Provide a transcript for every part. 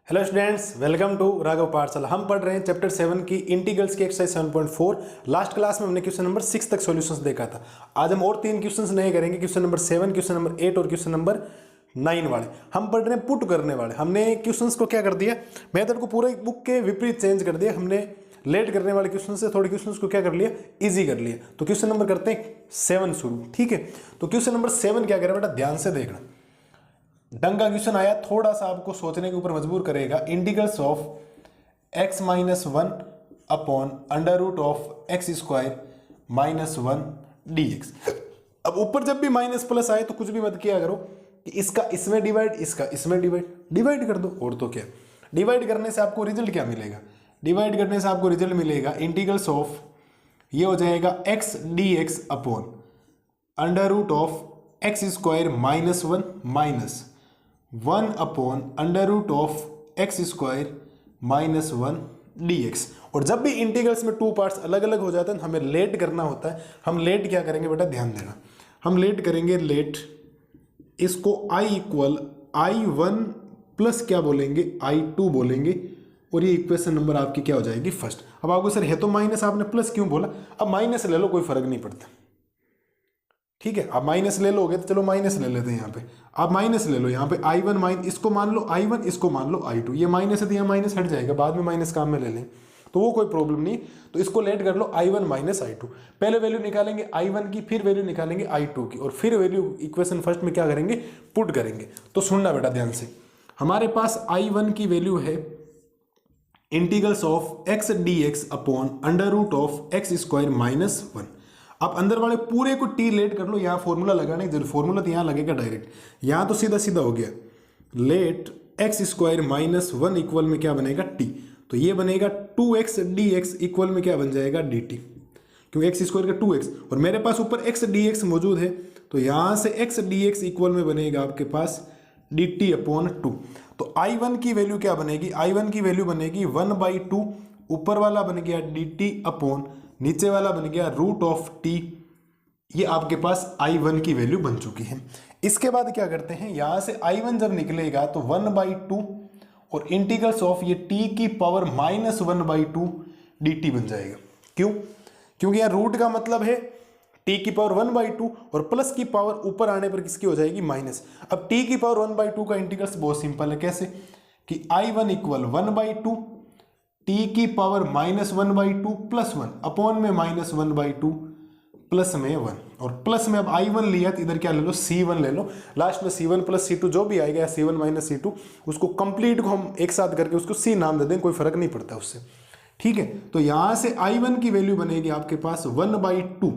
Hello students, welcome to Raghav Pathshala. हम पढ़ रहे हैं चैप्टर 7 की इंटीग्रल्स की एक्सरसाइज 7.4। लास्ट क्लास में हमने क्वेश्चन नंबर 6 तक सॉल्यूशंस देखा था। आज हम और 3 क्वेश्चंस नए करेंगे, क्वेश्चन नंबर 7, क्वेश्चन नंबर 8 और क्वेश्चन नंबर 9 वाले। हम पढ़ रहे हैं पुट करने वाले। हमने क्वेश्चंस को क्या कर दिया, मेथड को पूरे बुक के विपरीत चेंज कर दिया। हमने लेट करने वाले क्वेश्चन से थोड़े क्वेश्चंस को क्या कर लिया, इजी कर लिया। तो क्वेश्चन नंबर करते हैं 7 शुरू, ठीक है। तो क्वेश्चन नंबर 7 क्या करें बेटा, ध्यान से देखना। ढंग का क्वेश्चन आया, थोड़ा सा आपको सोचने के ऊपर मजबूर करेगा। Integrals of x minus 1 upon under root of x square minus 1 dx। अब ऊपर जब भी माइनस प्लस आए तो कुछ भी मत किया करो कि इसका इसमें डिवाइड, इसका इसमें डिवाइड कर दो। और तो क्या, डिवाइड करने से आपको रिजल्ट क्या मिलेगा, डिवाइड करने से आपको रिजल्ट मिलेगा इंटीग्रल्स ऑफ, ये हो जाएगा x dx upon under root of x square minus 1 minus 1 upon under root of x square minus 1 dx। और जब भी इंटीग्रल्स में टू पार्ट्स अलग अलग हो जाते हैं हमें लेट करना होता है। हम लेट क्या करेंगे बेटा, ध्यान देना। हम लेट करेंगे, लेट इसको i इक्वल i1 प्लस क्या बोलेंगे, i2 बोलेंगे। और ये इक्वेशन नंबर आपकी क्या हो जाएगी, फर्स्ट। अब आपको सर है तो माइनस, आपने प्लस क्यों बोला, अब माइनस ले लो, कोई फर्क नहीं पड़ता, ठीक है। आप माइनस ले लोगे तो चलो माइनस ले लेते हैं। यहाँ पे आप माइनस ले लो, यहाँ पे i1 माइनस, इसको मान लो i1, इसको मान लो i2। ये माइनस है तो यहाँ माइनस हट जाएगा, बाद में माइनस काम में ले लें तो वो कोई प्रॉब्लम नहीं। तो इसको लेट कर लो i1 माइनस i2। पहले वैल्यू निकालेंगे i1 की, फिर वैल्यू निकालेंगे i2 की, और फिर वैल्यू इक्वेशन फर्स्ट में क्या करेंगे, पुट करेंगे। तो सुनना बेटा ध्यान से, हमारे पास i1 की वैल्यू है integrals of x dx upon under root of x square minus 1। आप अंदर वाले पूरे को टी लेट कर लो, यहाँ फॉर्मूला लगाने की जरूरत, फॉर्मूला तो यहाँ लगेगा डायरेक्ट, यहाँ तो सीधा सीधा हो गया। Let x square minus 1 equal में क्या बनेगा, टी। तो ये बनेगा 2x dx इक्वल में क्या बन जाएगा, dt, क्योंकि एक्स स्क्वायर का 2x और मेरे पास ऊपर x dx मौजूद है। तो यहाँ से x dx इक्वल में बनेगा आपके पास dt अपॉन 2। तो i1 की वैल्यू क्या बनेगी, i1 की वैल्यू बनेगी 1/2, ऊपर वाला बन गया dt अपॉन नीचे वाला बन गया रूट ऑफ टी। ये आपके पास i1 की वैल्यू बन चुकी है। इसके बाद क्या करते हैं, यहां से i1 जब निकलेगा तो 1/2 और इंटीग्रल्स ऑफ ये t की पावर माइनस 1/2 dt बन जाएगा। क्यों, क्योंकि यहाँ रूट का मतलब है t की पावर 1/2 और प्लस की पावर ऊपर आने पर किसकी हो जाएगी, माइनस। अब t की पावर 1/2 का इंटीग्रल्स बहुत सिंपल है, कैसे कि i1 इक्वल 1/2 t की पावर माइनस 1/2 प्लस 1 अपॉन में माइनस 1/2 प्लस में 1। और प्लस में अब i1 लिया तो इधर क्या ले लो, c1 ले लो। लास्ट में c1 प्लस c2 जो भी आएगा, c1 माइनस c2, उसको कंप्लीट को हम एक साथ करके उसको c नाम दे दें, कोई फर्क नहीं पड़ता उससे, ठीक है। तो यहां से i1 की वैल्यू बनेगी आपके पास 1/2,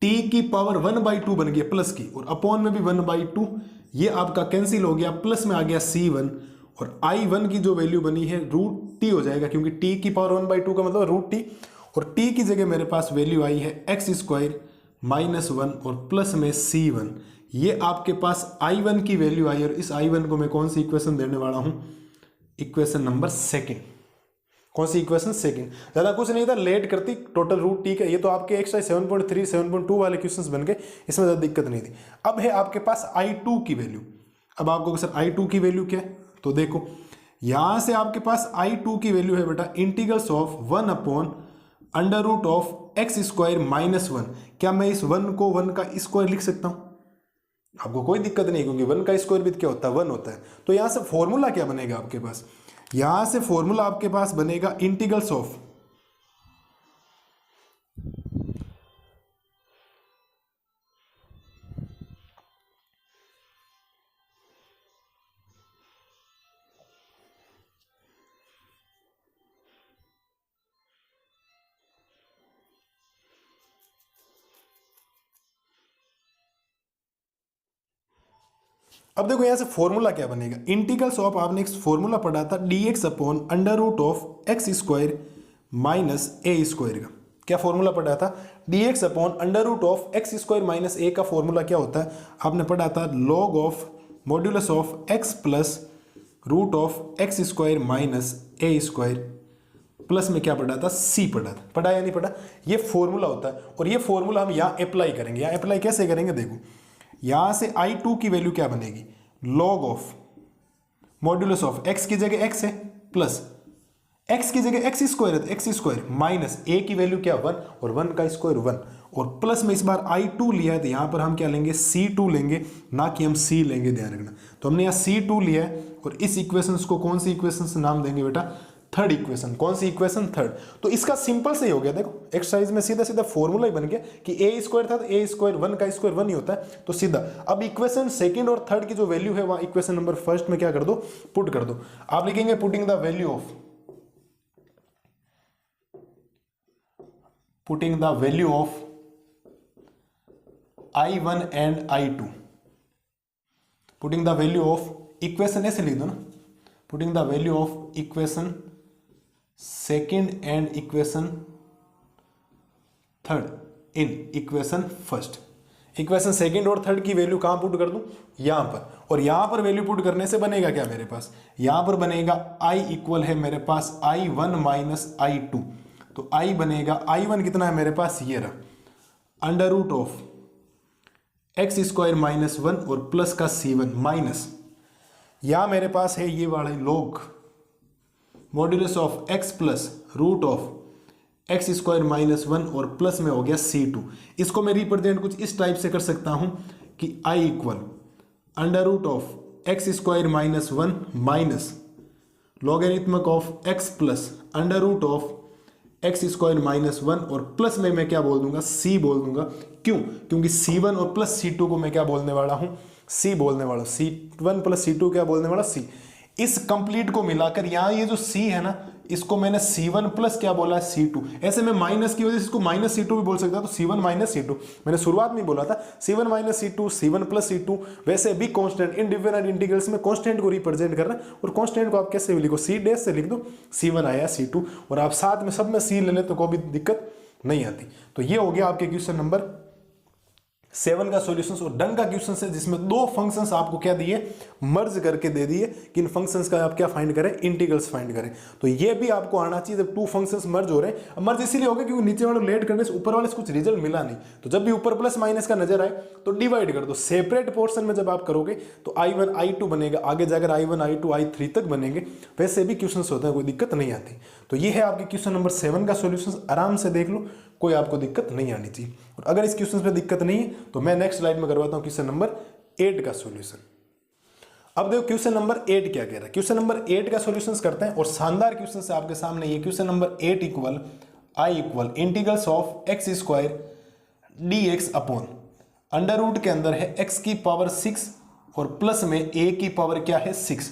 t की पावर 1/2 बन गया प्लस की, और अपॉन में भी 1/2, ये आपका कैंसिल हो गया, प्लस में आ गया c1। और i1 की जो वैल्यू बनी है रूट टी हो जाएगा, क्योंकि t की पावर 1/2 का मतलब रूट टी, और t की जगह मेरे पास वैल्यू आई है एक्स स्क्वायर माइनस 1 और प्लस में c1। ये आपके पास i1 की वैल्यू आई, और इस i1 को मैं कौन सी इक्वेशन देने वाला हूं, इक्वेशन नंबर 2। कौन सी इक्वेशन, 2। ज्यादा कुछ नहीं था, लेट करती टोटल रूट टी का। ये तो आपके एक्सरसाइज 7.3 7.2 वाले क्वेश्चंस बन गए, इसमें ज्यादा दिक्कत नहीं थी। अब है आपके पास i2 की वैल्यू। अब आपको सर i2 की वैल्यू क्या है, तो देखो यहां से आपके पास i2 की वैल्यू है बेटा integrals of 1 upon under root of x square minus 1। क्या मैं इस 1 को 1 का स्क्वायर लिख सकता हूं, आपको कोई दिक्कत नहीं, क्योंकि 1 का स्क्वायर भी क्या होता है, 1 होता है। तो यहां से फॉर्मूला क्या बनेगा आपके पास, यहां से फॉर्मूला आपके पास बनेगा इंटीग्रल्स ऑफ अब देखो यहां से फॉर्मूला क्या बनेगा, इंटीग्रल्स ऑफ, आपने एक फॉर्मूला पढ़ा था dx upon under root of x square minus a square का। क्या फॉर्मूला पढ़ा था, dx upon under root of x square minus a का फॉर्मूला क्या होता है, आपने पढ़ा था log of modulus of x plus root of x square minus a square, plus में क्या पढ़ा था, सी पढ़ा था, पढ़ा या नहीं पढ़ा। ये फॉर्मूला होता है, और ये फॉर्मूला हम यहाँ अप्लाई करेंगे। यहाँ अप्लाई कैसे करेंगे, देखो यहां से i2 की वैल्यू क्या बनेगी, log of modulus of x की जगह एक्स है प्लस एक्स की जगह एक्स स्क्वायर है तो एक्स स्क्वायर माइनस ए की वैल्यू क्या 1 और 1 का स्क्वायर 1 और प्लस में इस बार I2 लिया है तो यहां पर हम क्या लेंगे C2 लेंगे, ना कि हम C लेंगे, ध्यान रखना। तो हमने यहाँ C2 लिया है और इस इक्वेशन को कौन सी इक्वेशन से नाम देंगे बेटा, थर्ड इक्वेशन। कौन सी इक्वेशन, थर्ड। तो इसका सिंपल से ही हो गया, देखो एक्सरसाइज में सीधा सीधा फॉर्मूला ही बन गया कि ए स्क्वायर था तो ए स्क्वायर 1 का स्क्वायर 1 ही होता है, तो सीधा। अब इक्वेशन सेकंड और थर्ड की जो वैल्यू है वहां इक्वेशन नंबर फर्स्ट में क्या कर दो, पुट कर दो। आप लिखेंगे putting the value of I1 and I2, putting the value of equation, ऐसे लिख दो ना, putting the value of equation second and equation third in equation first. Equation second और थर्ड की वैल्यू कहां पुट कर दूं, यहां पर। और यहां पर वैल्यू पुट करने से बनेगा क्या मेरे पास, यहां पर बनेगा I इक्वल है मेरे पास I1 माइनस I2। तो I बनेगा, I1 कितना है मेरे पास, ये रहा, under root of x square minus 1 और प्लस का C1 माइनस, यहां मेरे पास है ये वाले लोग modulus of x plus root of x square minus 1 और प्लस में हो गया C2। इसको मैं रिप्रेजेंट कुछ इस टाइप से कर सकता हूं कि I equal under root of x square minus 1 minus logarithmic of x plus under root of x square minus 1 और प्लस में मैं क्या बोल दूंगा, C बोल दूंगा। क्यों, क्योंकि C1 और प्लस C2 को मैं क्या बोलने वाला हूं, C बोलने वाला। C1 प्लस C2 क्या बोलने वाला, C। इस कंप्लीट को मिलाकर यहां ये जो C है ना, इसको मैंने C1 प्लस क्या बोला है, C2। ऐसे में माइनस की वजह से इसको माइनस C2 भी बोल सकता, तो C1 माइनस C2 मैंने शुरुआत में बोला था, C1 minus C2, C1 plus C2। वैसे भी कांस्टेंट इंडिफिनिट इंटीग्रल्स में कांस्टेंट को रिप्रेजेंट करना, और कांस्टेंट को आप कैसे भी लिखो, C डैश से लिख दो, C1 आया C2, और आप साथ में सब में C ले ले तो कोई भी दिक्कत नहीं आती। तो ये हो गया आपके क्वेश्चन नंबर 7 का सॉल्यूशंस। और डन का क्वेश्चन है जिसमें दो फंक्शंस आपको क्या दिए, मर्ज करके दे दिए कि इन फंक्शंस का आप क्या फाइंड करें, इंटीग्रल्स फाइंड करें। तो ये भी आपको आना चाहिए जब टू फंक्शंस मर्ज हो रहे हैं। मर्ज इसीलिए हो गया क्योंकि नीचे वाले लेट करने से ऊपर वाले से कुछ रिजल्ट मिला नहीं, तो जब भी ऊपर प्लस माइनस का नजर आए तो डिवाइड कर दो। सेपरेट पोर्शन में जब आप करोगे तो I1 I2 बनेगा, आगे जाकर I1 I2 I3 तक बनेंगे। वैसे भी क्वेश्चन होते हैं, कोई दिक्कत नहीं आती। तो ये है आपके क्वेश्चन नंबर 7 का सॉल्यूशन। आराम से देख लो, कोई आपको दिक्कत नहीं आनी चाहिए। और अगर इस क्वेश्चन पे दिक्कत नहीं है तो मैं नेक्स्ट स्लाइड में करवाता हूं क्वेश्चन नंबर 8 का सॉल्यूशन। अब देखो क्वेश्चन नंबर 8 क्या कह रहा है। क्वेश्चन नंबर 8 का सॉल्यूशंस करते हैं, और शानदार क्वेश्चन से आपके सामने ये question number 8 equal I equal integrals of x square dx upon under root के अंदर है x की पावर 6 और प्लस में a की पावर क्या है 6,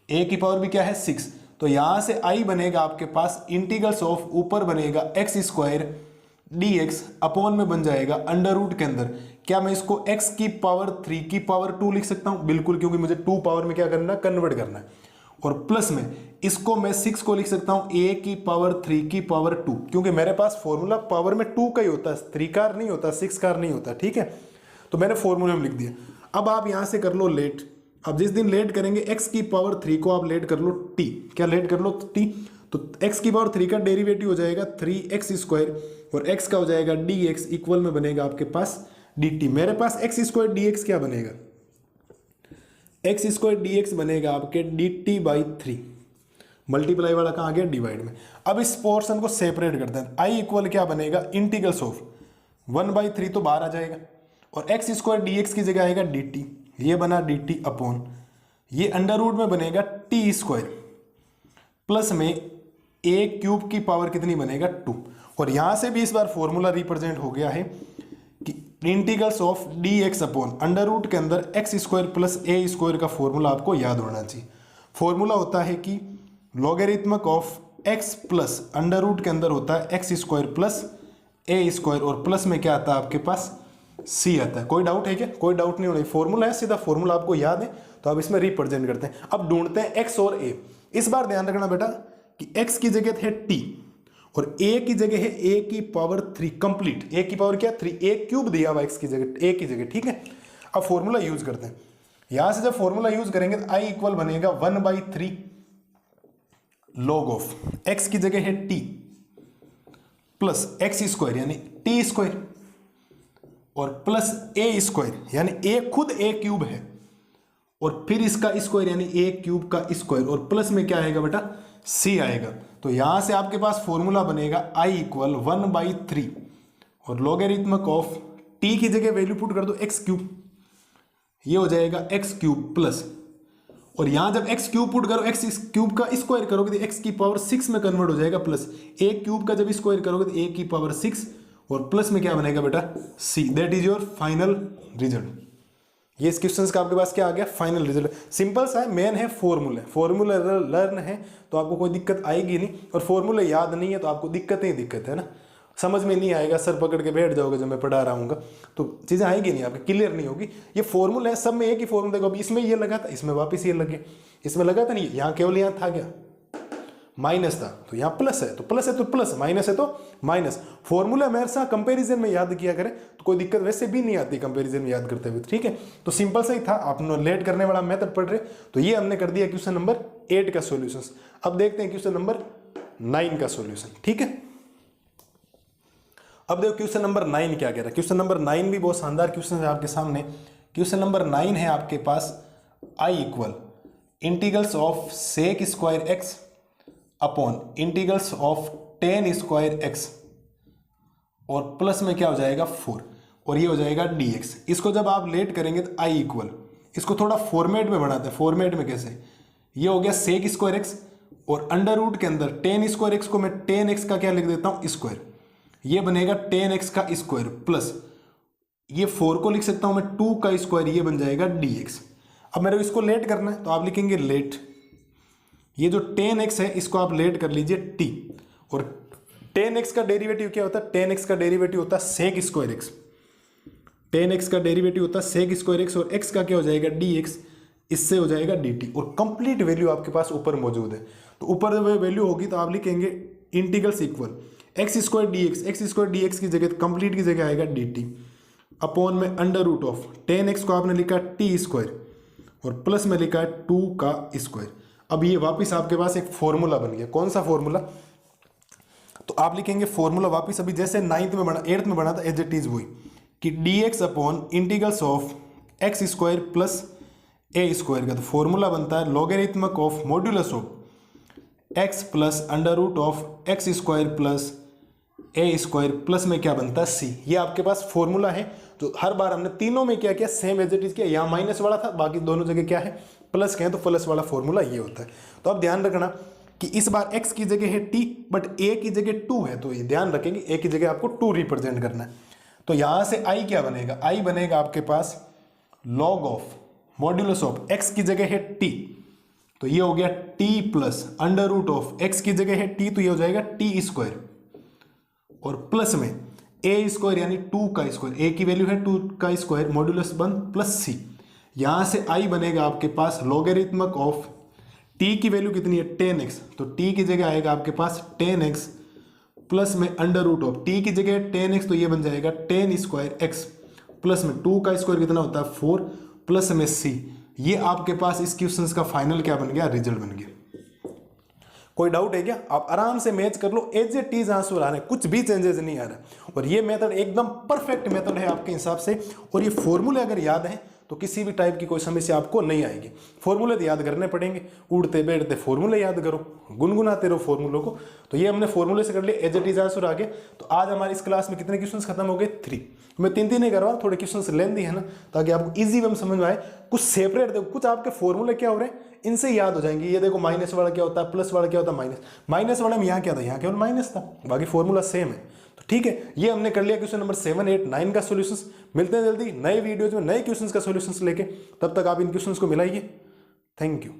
a की पावर भी क्या है 6। तो यहां से I बनेगा आपके पास इंटीग्रल्स ऑफ, ऊपर बनेगा एक्स स्क्वायर dx अपॉन में बन जाएगा अंडर रूट के अंदर। क्या मैं इसको x की पावर 3 की पावर 2 लिख सकता हूं, बिल्कुल, क्योंकि मुझे 2 पावर में क्या करना है, कन्वर्ट करना है। और प्लस में इसको मैं 6 को लिख सकता हूं a की पावर 3 की पावर 2, क्योंकि मेरे पास फॉर्मूला पावर में 2 का ही होता है, 3 का नहीं होता, 6 का नहीं होता, ठीक है। तो मैंने फॉर्मूले में लिख दिया। अब आप यहां से कर लो लेट। अब जिस दिन लेट करेंगे x की पावर 3 को आप लेट कर लो t, क्या लेट कर लो t, तो x की पावर 3 का डेरिवेटिव हो जाएगा 3x स्क्वायर, और x का हो जाएगा dx इक्वल में बनेगा आपके पास dt। मेरे पास x स्क्वायर dx क्या बनेगा, x स्क्वायर dx बनेगा आपके dt बाई 3, मल्टीप्लाई वाला कहाँ आ गया, डिवाइड में। अब इस पोर्शन को सेपरेट करते हैं। I इक्वल क्या बनेगा, इंटीग्रल्स ऑफ 1/3 तो बाहर आ जाएगा, और x स्क्वायर dx की जगह आएगा dt, ये बना dt अपॉन ये अंडर रूट में बनेगा t स्क्वायर प्लस में a क्यूब की पावर कितनी बनेगा 2। और यहां से भी इस बार फॉर्मूला रिप्रेजेंट हो गया है कि integrals of dx upon under root के अंदर x square plus a square का फॉर्मूला आपको याद होना चाहिए। फॉर्मूला होता है कि logarithmic of x plus under root के अंदर होता है x square plus a square, और प्लस में क्या आता है आपके पास c आता है। कोई डाउट है क्या, कोई डाउट नहीं होना, फॉर्मूला है, सीधा फॉर्मूला आपको याद है, तो आप इसमें रिप्रेजेंट करते हैं। अब ढूंढते हैं x और a। इस बार ध्यान रखना बेटा कि x की जगह है t और a की जगह है a की पावर 3 कंप्लीट। a की पावर क्या 3, a क्यूब दिया हुआ x की जगह, a की जगह, ठीक है। अब फॉर्मूला यूज करते हैं। यहां से जब फॉर्मूला यूज करेंगे तो I इक्वल बनेगा 1/3 लॉग ऑफ x की जगह है t प्लस एक्स स्क्वायर यानी टी स्क्वायर और प्लस ए स्क्वायर यानी ए खुद ए क्यूब है और फिर इसका स्क्वायर यानी ए क्यूब का स्क्वायर, और प्लस में क्या आएगा बेटा, सी आएगा। तो यहां से आपके पास फॉर्मूला बनेगा आई इक्वल 1/3 और लॉगरिथमिक ऑफ टी की जगह वैल्यू पुट कर दो एक्स क्यूब, ये हो जाएगा एक्स क्यूब प्लस, और यहां जब एक्स क्यूब पुट करो एक्स क्यूब का स्क्वायर करोगे तो एक्स की पावर 6 में कन्वर्ट हो जाएगा प्लस, ए क्यूब का जब स्क्वायर करोगे तो ए की पावर 6 और प्लस में क्या बनेगा बेटा, C. That is your final result. ये इस क्वेश्चन का आपके पास क्या आ गया, फाइनल रिजल्ट। सिंपल सा है, मेन है फॉर्मूला, फॉर्मूला लर्न है तो आपको कोई दिक्कत आएगी नहीं, और फॉर्मूला याद नहीं है तो आपको दिक्कत ही दिक्कत है ना, समझ में नहीं आएगा, सर पकड़ के बैठ जाओगे जब मैं पढ़ा रहा हूँ तो चीज़ें आएगी नहीं, आपके क्लियर नहीं होगी। ये फॉर्मूला है, सब में एक ही फॉर्मूला। देखो अभी इसमें ये लगा था, इसमें वापस ये लग गया, इसमें लगा था नहीं, यहाँ केवल यहाँ था क्या, माइनस था, तो यहाँ प्लस है तो प्लस है तो प्लस, माइनस है तो माइनस। फॉर्मूला हमेशा कंपैरिजन में याद किया करें तो कोई दिक्कत वैसे भी नहीं आती कंपैरिजन में याद करते हुए, ठीक है। तो सिंपल सा ही था, आप लेट करने वाला मेथड पढ़ रहे, तो ये हमने कर दिया क्वेश्चन नंबर 8 का सॉल्यूशंस। अब देखते हैं क्वेश्चन नंबर 9 का सॉल्यूशन, ठीक है। अब देखो क्वेश्चन नंबर 9 क्या कह रहा है। क्वेश्चन नंबर 9 भी बहुत शानदार क्वेश्चन है आपके सामने। क्वेश्चन नंबर 9 है आपके पास I equal integrals of sec square x upon integrals of tan square x, और प्लस में क्या हो जाएगा 4, और ये हो जाएगा dx। इसको जब आप लेट करेंगे तो आई इक्वल, इसको थोड़ा फॉर्मेट में बनाते हैं। फॉर्मेट में कैसे, ये हो गया सेक स्क्वायर एक्स और अंडर रूट के अंदर टेन स्क्वायर एक्स को मैं टेन एक्स का क्या लिख देता हूं, स्क्वायर, ये बनेगा टेन एक्स का स्क्वायर प्लस ये 4 को लिख सकता हूं मैं 2 का स्क्वायर, ये बन जाएगा dx। अब मेरे को इसको लेट करना है तो आप लिखेंगे लेट, ये जो टेन एक्स है इसको आप लेट कर लीजिए t, और टेन एक्स का डेरिवेटिव क्या होता है, टेन एक्स का डेरिवेटिव होता है sec square x, tan x का डेरिवेटिव होता है सेक स्क्वायर एक्स, और x का क्या हो जाएगा dx, इससे हो जाएगा dt, और कंप्लीट वैल्यू आपके पास ऊपर मौजूद है। तो ऊपर वैल्यू होगी तो आप लिखेंगे integrals equal x square d x की जगह कंप्लीट की जगह आएगा dt अपॉन में under root of tan x को आपने लिखा टी स्क्वायर और प्लस में लिखा है 2 का स्क्वायर। अब ये वापस आपके पास एक फॉर्मूला बन गया। कौन सा फॉर्मूला, तो आप लिखेंगे फॉर्मूला वापस अभी जैसे 9th में बना 8th में बना था एज इट इज वही, कि dx upon integrals of x square plus a square का, तो फॉर्मूला बनता है logarithmic of modulus of x plus under root of x square plus a square plus में क्या बनता है सी। ये आपके पास फॉर्मूला है जो हर बार हमने तीनों में क्या किया, सेम एज इट इज किया। यहाँ माइनस वाला था, बाकी दोनों जगह क्या है प्लस के हैं, तो प्लस वाला फॉर्मूला ये होता है। तो अब ध्यान रखना कि इस बार x की जगह है t बट a की जगह 2 है, तो ये ध्यान रखेंगे a की जगह आपको 2 रिप्रेजेंट करना है। तो यहां से i क्या बनेगा, i बनेगा आपके पास log of modulus of x की जगह है t, तो ये हो गया t plus under root of x की जगह है t, तो ये हो जाएगा t स्क्वायर, और प्लस में a स्क्वायर यानी 2 का स्क्वायर, a की वैल्यू है 2 का स्क्वायर मॉड्यूलस 1 प्लस c। यहां से i बनेगा आपके पास लॉगरिथमिक ऑफ t की वैल्यू कितनी है 10x, तो t की जगह आएगा आपके पास 10x प्लस में अंडर रूट ऑफ t की जगह 10x, तो ये बन जाएगा 10 स्क्वायर x प्लस में 2 का स्क्वायर कितना होता है 4 प्लस में c। ये आपके पास इस क्वेश्चन का फाइनल क्या बन गया, रिजल्ट बन गया। कोई डाउट है क्या, आप आराम से मैच कर लो, एज इट इज आंसर आ रहे हैं, कुछ भी चेंजेस नहीं आ रहा। और ये मेथड एकदम परफेक्ट मेथड है आपके हिसाब से, और ये फॉर्मूले अगर याद है तो किसी भी टाइप की कोई समस्या आपको नहीं आएगी। फॉर्मूले तो याद करने पड़ेंगे, उड़ते बैठते फॉर्मूले याद करो, गुनगुनाते रहो फॉर्मूलों को। तो ये हमने फॉर्मूले से कर लिया, एज इट इज आंसर आ गया। तो आज हमारी इस क्लास में कितने क्वेश्चंस खत्म हो गए, 3। मैं 3 नहीं करवा, थोड़े क्वेश्चंस लेंदी है ना, ताकि आपको इजी वे में समझ में आए। कुछ सेपरेट देखो, कुछ आपके फॉर्मूले क्या हो रहे हैं इनसे याद हो जाएंगे। ये देखो माइनस वाला क्या होता है, प्लस वाला क्या होता है, माइनस वाला में यहाँ क्या था, यहाँ केवल माइनस था, बाकी फॉर्मूला सेम है। तो ठीक है, ये हमने कर लिया क्वेश्चन नंबर 7, 8, 9 का सॉल्यूशंस। मिलते हैं जल्दी नए वीडियोज में नए क्वेश्चंस का सॉल्यूशंस लेके, तब तक आप इन क्वेश्चंस को मिलाइए। Thank you.